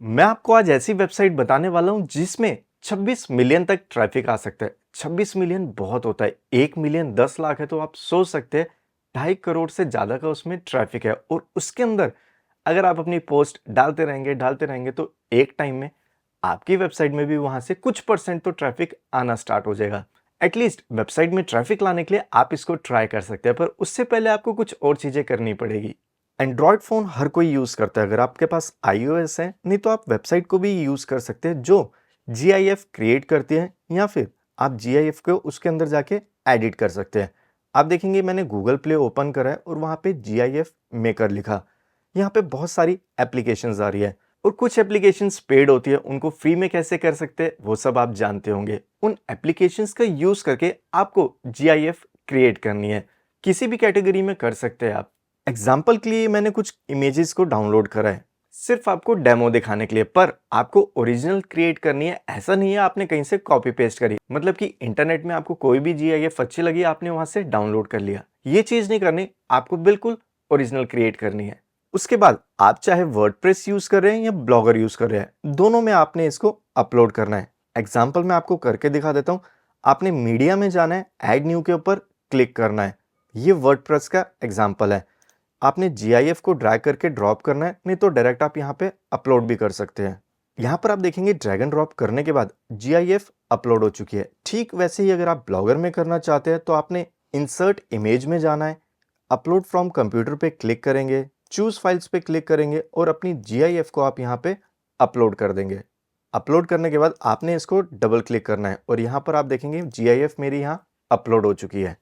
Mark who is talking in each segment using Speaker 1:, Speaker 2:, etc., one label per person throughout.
Speaker 1: मैं आपको आज ऐसी वेबसाइट बताने वाला हूं जिसमें 26 मिलियन तक ट्रैफिक आ सकता है। 26 मिलियन बहुत होता है। 1 मिलियन 10 लाख है तो आप सोच सकते हैं 2.5 करोड़ से ज्यादा का उसमें ट्रैफिक है। और उसके अंदर अगर आप अपनी पोस्ट डालते रहेंगे तो एक टाइम में आपकी वेबसाइट में भी वहां से कुछ परसेंट तो ट्रैफिक आना स्टार्ट हो जाएगा। एटलीस्ट वेबसाइट में ट्रैफिक लाने के लिए आप इसको ट्राई कर सकते हैं, पर उससे पहले आपको कुछ और चीजें करनी पड़ेगी। एंड्रॉयड फ़ोन हर कोई यूज़ करता है। अगर आपके पास आईओएस है, नहीं तो आप वेबसाइट को भी यूज़ कर सकते हैं जो जीआईएफ क्रिएट करती है, या फिर आप जीआईएफ को उसके अंदर जाके एडिट कर सकते हैं। आप देखेंगे मैंने गूगल प्ले ओपन करा है और वहाँ पे जीआईएफ मेकर लिखा। यहाँ पे बहुत सारी एप्लीकेशंस आ रही है और कुछ एप्लीकेशंस पेड होती है। उनको फ्री में कैसे कर सकते हैं वो सब आप जानते होंगे। उन एप्लीकेशंस का यूज़ करके आपको जीआईएफ क्रिएट करनी है। किसी भी कैटेगरी में कर सकते हैं आप। एग्जाम्पल के लिए मैंने कुछ इमेजेस को डाउनलोड करा है सिर्फ आपको डेमो दिखाने के लिए, पर आपको ओरिजिनल क्रिएट करनी है। ऐसा नहीं है आपने कहीं से कॉपी पेस्ट करी, मतलब कि इंटरनेट में आपको कोई भी जीआईएफ अच्छी लगी आपने वहां से डाउनलोड कर लिया। ये चीज नहीं करनी, आपको बिल्कुल ओरिजिनल क्रिएट करनी है। उसके बाद आप चाहे वर्डप्रेस यूज कर रहे हैं या ब्लॉगर यूज कर रहे हैं, दोनों में आपने इसको अपलोड करना है। एग्जाम्पल मैं आपको करके दिखा देता हूं। आपने मीडिया में जाना है, ऐड न्यू के ऊपर क्लिक करना है। ये वर्डप्रेस का एग्जाम्पल है। आपने जीआईएफ को ड्रैग करके ड्रॉप करना है, नहीं तो डायरेक्ट आप यहाँ पे अपलोड भी कर सकते हैं। यहाँ पर आप देखेंगे ड्रैग एंड ड्रॉप करने के बाद जीआईएफ अपलोड हो चुकी है। ठीक वैसे ही अगर आप ब्लॉगर में करना चाहते हैं तो आपने इंसर्ट इमेज में जाना है, अपलोड फ्रॉम कंप्यूटर पे क्लिक करेंगे, चूज फाइल्स पे क्लिक करेंगे और अपनी जीआईएफ को आप यहाँ पे अपलोड कर देंगे। अपलोड करने के बाद आपने इसको डबल क्लिक करना है और यहाँ पर आप देखेंगे जीआईएफ मेरी यहाँ अपलोड हो चुकी है।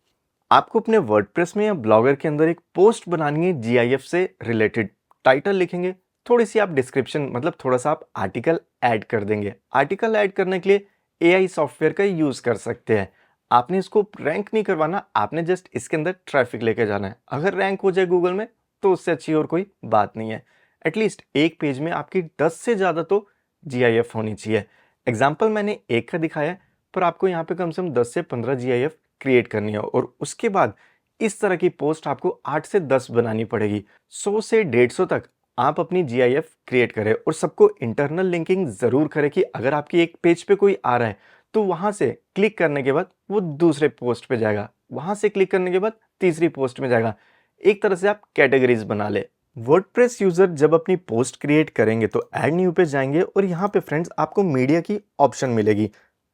Speaker 1: आपको अपने वर्डप्रेस में या ब्लॉगर के अंदर एक पोस्ट बनानी है जीआईएफ से रिलेटेड। टाइटल लिखेंगे, थोड़ी सी आप डिस्क्रिप्शन, मतलब थोड़ा सा आप आर्टिकल ऐड कर देंगे। आर्टिकल ऐड करने के लिए एआई सॉफ्टवेयर का यूज कर सकते हैं। आपने इसको रैंक नहीं करवाना, आपने जस्ट इसके अंदर ट्रैफिक लेके जाना है। अगर रैंक हो जाए गूगल में तो उससे अच्छी और कोई बात नहीं है। एटलीस्ट एक पेज में आपकी 10 से ज्यादा तो जीआईएफ होनी चाहिए। एग्जाम्पल मैंने एक का दिखाया है, पर आपको यहाँ पे कम से कम 10 से 15 जीआईएफ क्रिएट करनी है। और उसके बाद इस तरह की पोस्ट आपको 8 से 10 बनानी पड़ेगी। 100 से 150 तक आप अपनी जीआईएफ क्रिएट करें और सबको इंटरनल लिंकिंग जरूर करें कि अगर आपकी एक पेज पे कोई आ रहा है तो वहां से क्लिक करने के बाद वो दूसरे पोस्ट पे जाएगा, वहां से क्लिक करने के बाद तीसरी पोस्ट में जाएगा। एक तरह से आप कैटेगरीज बना ले। वर्डप्रेस यूजर जब अपनी पोस्ट क्रिएट करेंगे तो ऐड न्यू पे जाएंगे और यहाँ पे फ्रेंड्स आपको मीडिया की ऑप्शन मिलेगी।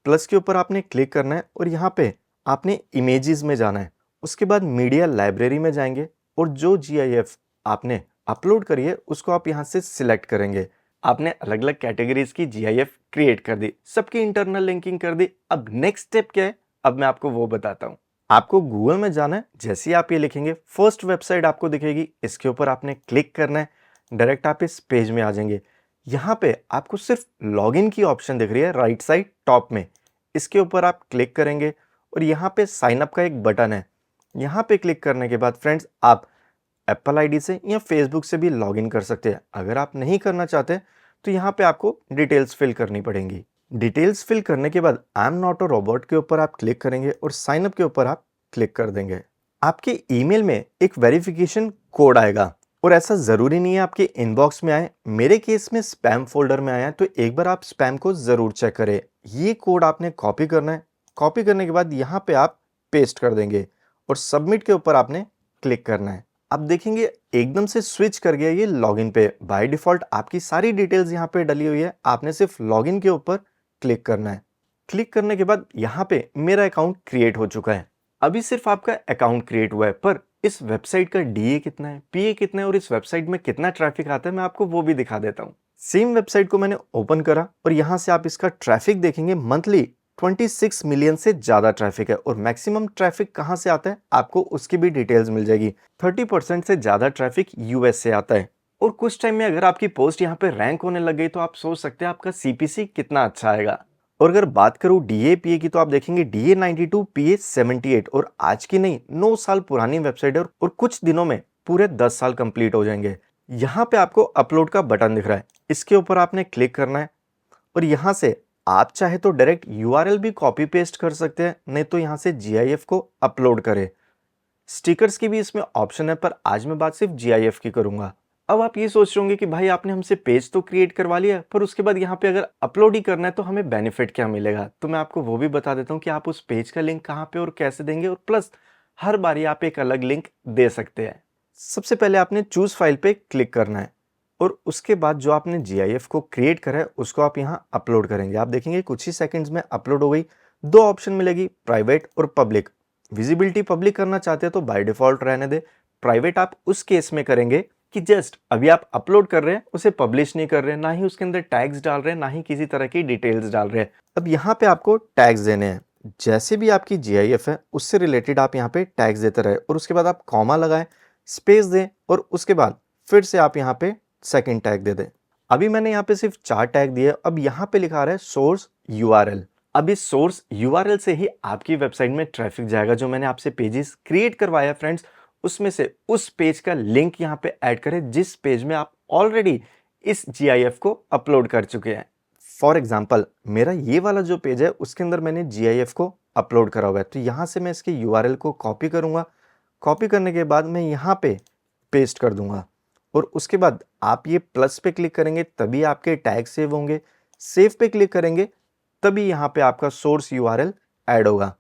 Speaker 1: प्लस के ऊपर आपने क्लिक करना है और यहाँ पे आपने इमेजेस में जाना है। उसके बाद मीडिया लाइब्रेरी में जाएंगे और जो जीआईएफ आपने अपलोड करी है उसको आप यहाँ से सिलेक्ट करेंगे। आपने अलग अलग कैटेगरीज की जीआईएफ क्रिएट कर दी, सबकी इंटरनल लिंकिंग कर दी। अब नेक्स्ट स्टेप क्या है, अब मैं आपको वो बताता हूँ। आपको गूगल में जाना है। जैसे ही आप ये लिखेंगे फर्स्ट वेबसाइट आपको दिखेगी, इसके ऊपर आपने क्लिक करना है। डायरेक्ट आप इस पेज में आ जाएंगे। यहाँ पे आपको सिर्फ लॉगिन की ऑप्शन दिख रही है राइट साइड टॉप में। इसके ऊपर आप क्लिक करेंगे और यहाँ पे साइन अप का एक बटन है। यहाँ पे क्लिक करने के बाद फ्रेंड्स आप एप्पल आईडी से या फेसबुक से भी लॉगिन कर सकते हैं। अगर आप नहीं करना चाहते तो यहाँ पे आपको डिटेल्स फिल करनी पड़ेंगी। डिटेल्स फिल करने के बाद I am not a robot के ऊपर आप क्लिक करेंगे और साइन अप के ऊपर आप क्लिक कर देंगे। आपके ईमेल में एक वेरिफिकेशन कोड आएगा और ऐसा जरूरी नहीं है आपके इनबॉक्स में आए। मेरे केस में स्पैम फोल्डर में आया है तो एक बार आप स्पैम को जरूर चेक करें। ये कोड आपने कॉपी करना है। कॉपी करने के बाद यहाँ पे आप पेस्ट कर देंगे और सबमिट के ऊपर आपने क्लिक करना है। आप देखेंगे एकदम से स्विच कर गया ये लॉगिन पे। बाय डिफॉल्ट आपकी सारी डिटेल्स यहाँ पे डली हुई है, आपने सिर्फ लॉगिन के ऊपर क्लिक करना है। क्लिक करने के बाद यहाँ पे मेरा अकाउंट क्रिएट हो चुका है। अभी सिर्फ आपका अकाउंट क्रिएट हुआ है, पर इस वेबसाइट का डीए कितना है, पीए कितना है और इस वेबसाइट में कितना ट्रैफिक आता है मैं आपको वो भी दिखा देता हूँ। सेम वेबसाइट को मैंने ओपन करा और यहाँ से आप इसका ट्रैफिक देखेंगे। मंथली 26 मिलियन से ज्यादा ट्रैफिक है और मैक्सिमम ट्रैफिक कहां से आता है आपको उसकी भी डिटेल्स मिल जाएगी। 30% से ज्यादा ट्रैफिक यूएस से आता है। और कुछ टाइम में अगर आपकी पोस्ट यहाँ पे रैंक होने लग गई तो आप सोच सकते हैं आपका सीपीसी कितना अच्छा आएगा। और अगर बात करूं डीए पीए की तो आप देखेंगे डीए 92 पीए 78 और आज की नहीं 9 साल पुरानी वेबसाइट है और कुछ दिनों में पूरे 10 साल कंप्लीट हो जाएंगे। यहाँ पे आपको अपलोड का बटन दिख रहा है, इसके ऊपर आपने क्लिक करना है और यहाँ से आप चाहे तो डायरेक्ट यूआरएल भी कॉपी पेस्ट कर सकते हैं, नहीं तो यहाँ से जीआईएफ को अपलोड करें। स्टिकर्स की भी इसमें ऑप्शन है, पर आज मैं बात सिर्फ जीआईएफ की करूंगा। अब आप ये सोच रहे होंगे कि भाई आपने हमसे पेज तो क्रिएट करवा लिया, पर उसके बाद यहाँ पे अगर अपलोड ही करना है तो हमें बेनिफिट क्या मिलेगा? तो मैं आपको वो भी बता देता हूँ कि आप उस पेज का लिंक कहाँ पे और कैसे देंगे, और प्लस हर बारी आप एक अलग लिंक दे सकते हैं। सबसे पहले आपने चूज़ फाइल पे क्लिक करना है और उसके बाद जो आपने जीआईएफ को क्रिएट करा है उसको आप यहाँ अपलोड करेंगे। आप देखेंगे कुछ ही सेकंड्स में अपलोड हो गई। 2 ऑप्शन मिलेगी, प्राइवेट और पब्लिक। विजिबिलिटी पब्लिक करना चाहते हैं तो बाय डिफ़ॉल्ट रहने दें। प्राइवेट आप उस केस में करेंगे कि जस्ट अभी आप अपलोड कर रहे हैं, उसे पब्लिश नहीं कर रहे हैं, ना ही उसके अंदर टैग्स डाल रहे हैं, ना ही किसी तरह की डिटेल्स डाल रहे हैं। अब यहाँ पे आपको टैग्स देने हैं। जैसे भी आपकी जीआईएफ है उससे रिलेटेड आप यहाँ पे टैग्स देते रहे और उसके बाद आप कॉमा लगाएं, स्पेस दें और उसके बाद फिर से आप यहाँ पे सेकंड टैग दे दें। अभी मैंने यहाँ पे सिर्फ 4 टैग दिए। अब यहाँ पे लिखा रहा है सोर्स यूआरएल। अब इस सोर्स यूआरएल से ही आपकी वेबसाइट में ट्रैफिक जाएगा। जो मैंने आपसे पेजेस क्रिएट करवाया फ्रेंड्स, उसमें से उस पेज का लिंक यहाँ पे ऐड करें जिस पेज में आप ऑलरेडी इस जीआईएफ को अपलोड कर चुके हैं। फॉर एग्जाम्पल मेरा ये वाला जो पेज है उसके अंदर मैंने जीआईएफ को अपलोड करा हुआ है, तो यहाँ से मैं इसके यूआरएल को कॉपी करूँगा। कॉपी करने के बाद मैं यहाँ पे पेस्ट कर दूंगा और उसके बाद आप ये प्लस पे क्लिक करेंगे तभी आपके टैग सेव होंगे। सेव पे क्लिक करेंगे तभी यहाँ पे आपका सोर्स यूआरएल ऐड होगा।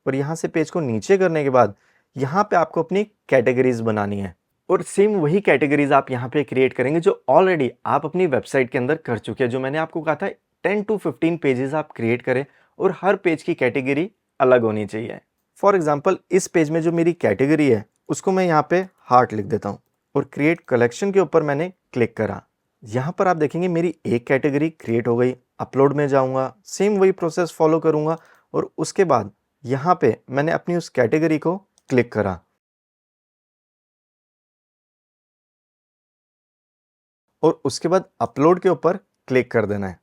Speaker 1: और यहाँ से पेज को नीचे करने के बाद यहाँ पे आपको अपनी कैटेगरीज बनानी है और सेम वही कैटेगरीज आप यहाँ पे क्रिएट करेंगे जो ऑलरेडी आप अपनी वेबसाइट के अंदर कर चुके हैं। जो मैंने आपको कहा था 10 to 15 पेजेस आप क्रिएट करें और हर पेज की कैटेगरी अलग होनी चाहिए। फॉर एग्जाम्पल इस पेज में जो मेरी कैटेगरी है उसको मैं यहाँ पे हार्ट लिख देता हूँ और क्रिएट कलेक्शन के ऊपर मैंने क्लिक करा। यहाँ पर आप देखेंगे मेरी एक कैटेगरी क्रिएट हो गई। अपलोड में जाऊँगा, सेम वही प्रोसेस फॉलो करूँगा और उसके बाद यहाँ पे मैंने अपनी उस कैटेगरी को क्लिक करा और उसके बाद अपलोड के ऊपर क्लिक कर देना है।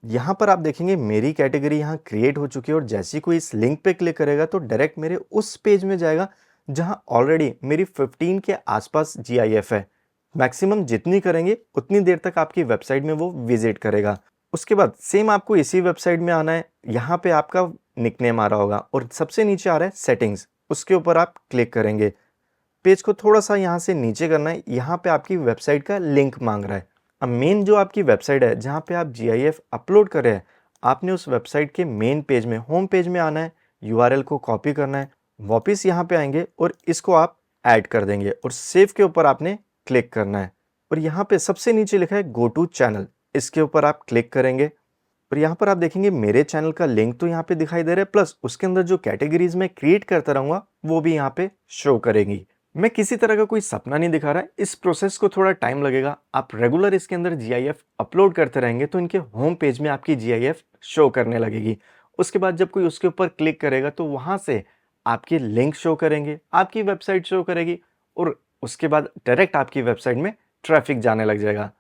Speaker 1: यहाँ पर आप देखेंगे मेरी कैटेगरी यहाँ क्रिएट हो चुकी है और जैसे ही कोई इस लिंक पे क्लिक करेगा तो डायरेक्ट मेरे उस पेज में जाएगा जहाँ ऑलरेडी मेरी 15 के आसपास जीआईएफ है। मैक्सिमम जितनी करेंगे उतनी देर तक आपकी वेबसाइट में वो विजिट करेगा। उसके बाद सेम आपको इसी वेबसाइट में आना है। यहाँ पे आपका निकनेम आ रहा होगा और सबसे नीचे आ रहा है सेटिंग्स, उसके ऊपर आप क्लिक करेंगे। पेज को थोड़ा सा यहाँ से नीचे करना है। यहाँ पे आपकी वेबसाइट का लिंक मांग रहा है। अब मेन जो आपकी वेबसाइट है जहाँ पे आप जीआईएफ अपलोड कर रहे हैं, आपने उस वेबसाइट के मेन पेज में होम पेज में आना है, यूआरएल को कॉपी करना है, वापस यहाँ पे आएंगे और इसको आप ऐड कर देंगे और सेव के ऊपर आपने क्लिक करना है। और यहाँ पे सबसे नीचे लिखा है गो टू चैनल, इसके ऊपर आप क्लिक करेंगे और यहाँ पर आप देखेंगे मेरे चैनल का लिंक तो यहाँ पे दिखाई दे रहा है, प्लस उसके अंदर जो कैटेगरीज में क्रिएट करता रहूँगा वो भी यहाँ पे शो करेंगी। मैं किसी तरह का कोई सपना नहीं दिखा रहा है, इस प्रोसेस को थोड़ा टाइम लगेगा। आप रेगुलर इसके अंदर जीआईएफ अपलोड करते रहेंगे तो इनके होम पेज में आपकी जीआईएफ शो करने लगेगी। उसके बाद जब कोई उसके ऊपर क्लिक करेगा तो वहाँ से आपके लिंक शो करेंगे, आपकी वेबसाइट शो करेगी और उसके बाद डायरेक्ट आपकी वेबसाइट में ट्रैफिक जाने लग जाएगा।